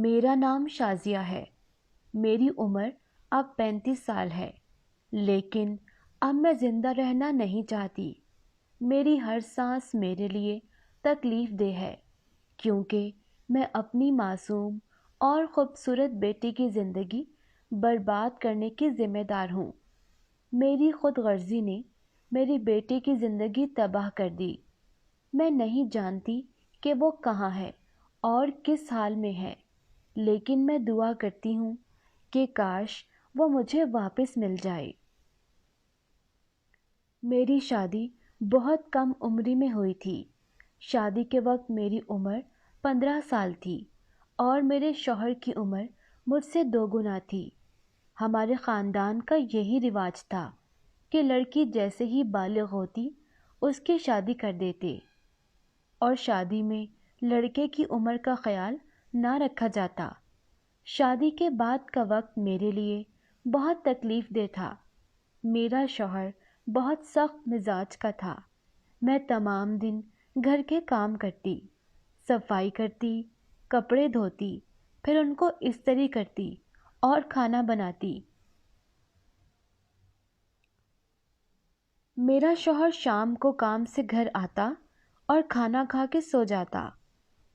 मेरा नाम शाज़िया है। मेरी उम्र अब 35 साल है, लेकिन अब मैं ज़िंदा रहना नहीं चाहती। मेरी हर सांस मेरे लिए तकलीफ़ देह है, क्योंकि मैं अपनी मासूम और ख़ूबसूरत बेटी की ज़िंदगी बर्बाद करने की ज़िम्मेदार हूँ। मेरी खुदगर्जी ने मेरी बेटी की ज़िंदगी तबाह कर दी। मैं नहीं जानती कि वो कहाँ है और किस हाल में है, लेकिन मैं दुआ करती हूँ कि काश वो मुझे वापस मिल जाए। मेरी शादी बहुत कम उम्र में हुई थी। शादी के वक्त मेरी उम्र 15 साल थी और मेरे शौहर की उम्र मुझसे 2 गुना थी। हमारे ख़ानदान का यही रिवाज था कि लड़की जैसे ही बालिग होती उसकी शादी कर देते और शादी में लड़के की उम्र का ख्याल ना रखा जाता। शादी के बाद का वक्त मेरे लिए बहुत तकलीफ़ देह था। मेरा शौहर बहुत सख्त मिजाज का था। मैं तमाम दिन घर के काम करती, सफाई करती, कपड़े धोती, फिर उनको इस्त्री करती और खाना बनाती। मेरा शौहर शाम को काम से घर आता और खाना खा के सो जाता।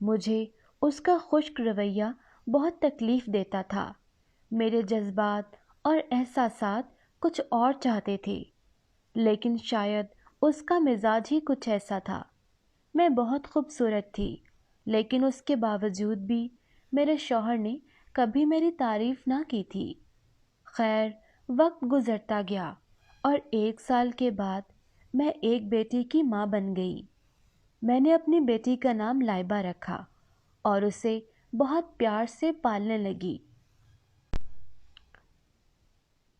मुझे उसका खुश्क रवैया बहुत तकलीफ़ देता था। मेरे जज्बात और एहसासात कुछ और चाहते थे, लेकिन शायद उसका मिजाज ही कुछ ऐसा था। मैं बहुत खूबसूरत थी, लेकिन उसके बावजूद भी मेरे शौहर ने कभी मेरी तारीफ़ ना की थी। खैर, वक्त गुज़रता गया और 1 साल के बाद मैं एक बेटी की माँ बन गई। मैंने अपनी बेटी का नाम लाइबा रखा और उसे बहुत प्यार से पालने लगी।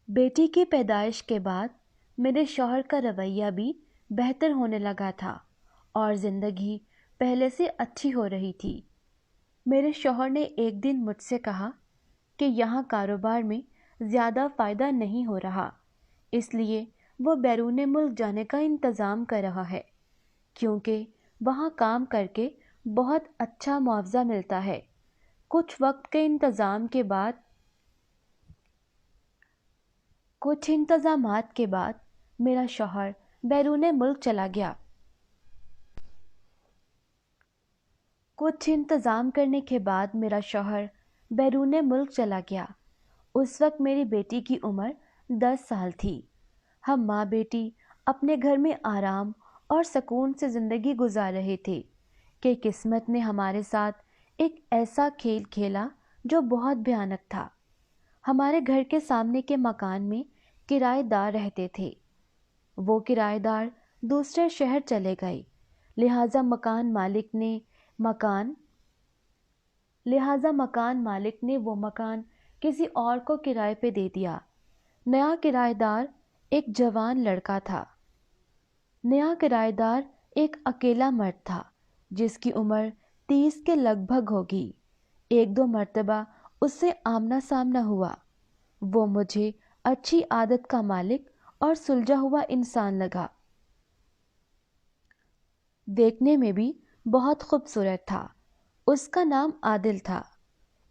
बेटी की पैदाइश के बाद मेरे शौहर का रवैया भी बेहतर होने लगा था और ज़िंदगी पहले से अच्छी हो रही थी। मेरे शौहर ने एक दिन मुझसे कहा कि यहाँ कारोबार में ज़्यादा फ़ायदा नहीं हो रहा, इसलिए वो बैरून मुल्क जाने का इंतज़ाम कर रहा है, क्योंकि वहाँ काम करके बहुत अच्छा मुआवजा मिलता है। कुछ वक्त के इंतज़ामात के बाद मेरा शौहर बैरून मुल्क चला गया। कुछ इंतज़ाम करने के बाद मेरा शौहर बैरून मुल्क चला गया। उस वक्त मेरी बेटी की उम्र 10 साल थी। हम माँ बेटी अपने घर में आराम और सुकून से ज़िंदगी गुजार रहे थे कि किस्मत ने हमारे साथ एक ऐसा खेल खेला जो बहुत भयानक था। हमारे घर के सामने के मकान में किराएदार रहते थे। वो किराएदार दूसरे शहर चले गए, लिहाजा मकान मालिक ने वो मकान किसी और को किराए पे दे दिया। नया किराएदार एक जवान लड़का था। नया किराएदार एक अकेला मर्द था जिसकी उम्र 30 के लगभग होगी। 1-2 मर्तबा उससे आमना सामना हुआ। वो मुझे अच्छी आदत का मालिक और सुलझा हुआ इंसान लगा। देखने में भी बहुत खूबसूरत था। उसका नाम आदिल था।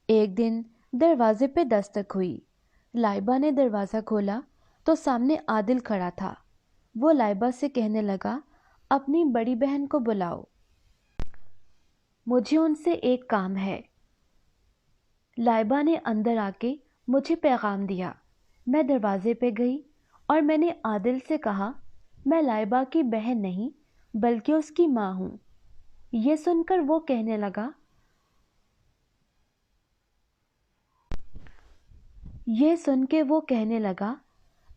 एक दिन दरवाजे पे दस्तक हुई। लाइबा ने दरवाज़ा खोला तो सामने आदिल खड़ा था। वो लाइबा से कहने लगा, अपनी बड़ी बहन को बुलाओ, मुझे उनसे एक काम है। लाइबा ने अंदर आके मुझे पैगाम दिया। मैं दरवाजे पे गई और मैंने आदिल से कहा, मैं लाइबा की बहन नहीं बल्कि उसकी माँ हूँ। ये सुनकर वो कहने लगा,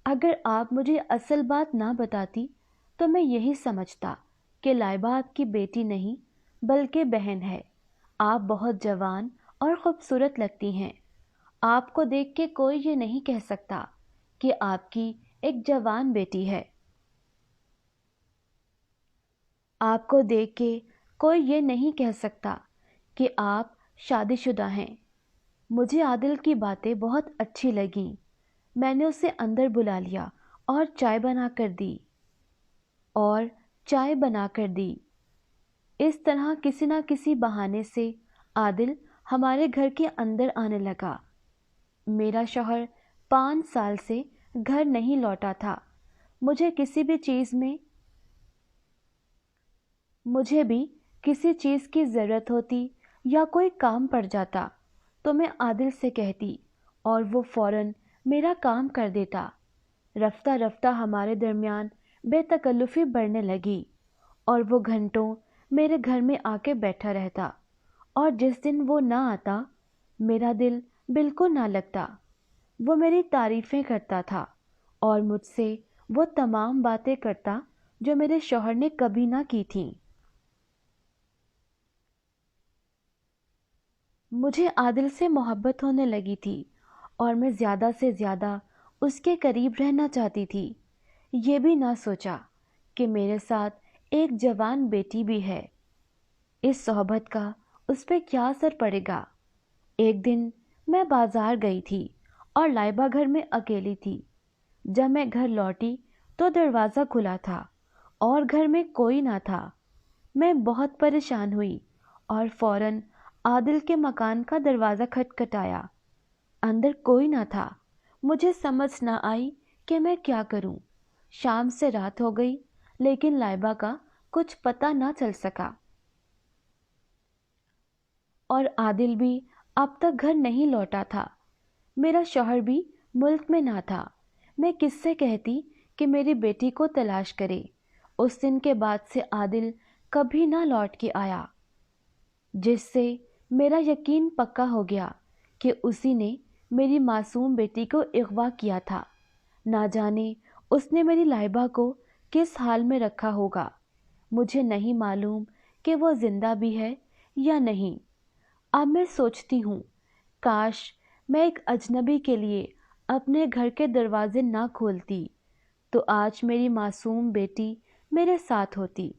अगर आप मुझे असल बात ना बताती तो मैं यही समझता कि लाइबा आपकी बेटी नहीं बल्कि बहन है। आप बहुत जवान और खूबसूरत लगती हैं। आपको देख के कोई ये नहीं कह सकता कि आपकी एक जवान बेटी है। आपको देख के कोई ये नहीं कह सकता कि आप शादीशुदा हैं। मुझे आदिल की बातें बहुत अच्छी लगीं। मैंने उसे अंदर बुला लिया और चाय बना कर दी। इस तरह किसी न किसी बहाने से आदिल ہمارے گھر کے اندر آنے لگا۔ میرا شوہر 5 سال سے گھر نہیں لوٹا تھا۔ مجھے بھی کسی چیز کی ضرورت ہوتی یا کوئی کام پڑ جاتا تو میں عادل سے کہتی اور وہ فوراً میرا کام کر دیتا۔ رفتہ رفتہ ہمارے درمیان بے تکلفی بڑھنے لگی اور وہ گھنٹوں میرے گھر میں آ کے بیٹھا رہتا، اور جس دن وہ نہ آتا میرا دل بالکل نہ لگتا۔ وہ میری تعریفیں کرتا تھا اور مجھ سے وہ تمام باتیں کرتا جو میرے شوہر نے کبھی نہ کی تھیں۔ مجھے عادل سے محبت ہونے لگی تھی اور میں زیادہ سے زیادہ اس کے قریب رہنا چاہتی تھی۔ یہ بھی نہ سوچا کہ میرے ساتھ ایک جوان بیٹی بھی ہے۔ اس صحبت کا اس پہ کیا اثر پڑے گا؟ ایک دن میں بازار گئی تھی اور لائبہ گھر میں اکیلی تھی۔ جب میں گھر لوٹی تو دروازہ کھلا تھا اور گھر میں کوئی نہ تھا۔ میں بہت پریشان ہوئی اور فوراً عادل کے مکان کا دروازہ کھٹکھٹایا۔ اندر کوئی نہ تھا۔ مجھے سمجھ نہ آئی کہ میں کیا کروں۔ شام سے رات ہو گئی لیکن لائبہ کا کچھ پتہ نہ چل سکا اور عادل بھی اب تک گھر نہیں لوٹا تھا۔ میرا شوہر بھی ملک میں نہ تھا۔ میں کس سے کہتی کہ میری بیٹی کو تلاش کرے؟ اس دن کے بعد سے عادل کبھی نہ لوٹ کے آیا، جس سے میرا یقین پکا ہو گیا کہ اسی نے میری معصوم بیٹی کو اغوا کیا تھا۔ نہ جانے اس نے میری لائبہ کو کس حال میں رکھا ہوگا۔ مجھے نہیں معلوم کہ وہ زندہ بھی ہے یا نہیں۔ اب میں سوچتی ہوں کاش میں ایک اجنبی کے لیے اپنے گھر کے دروازے نہ کھولتی تو آج میری معصوم بیٹی میرے ساتھ ہوتی۔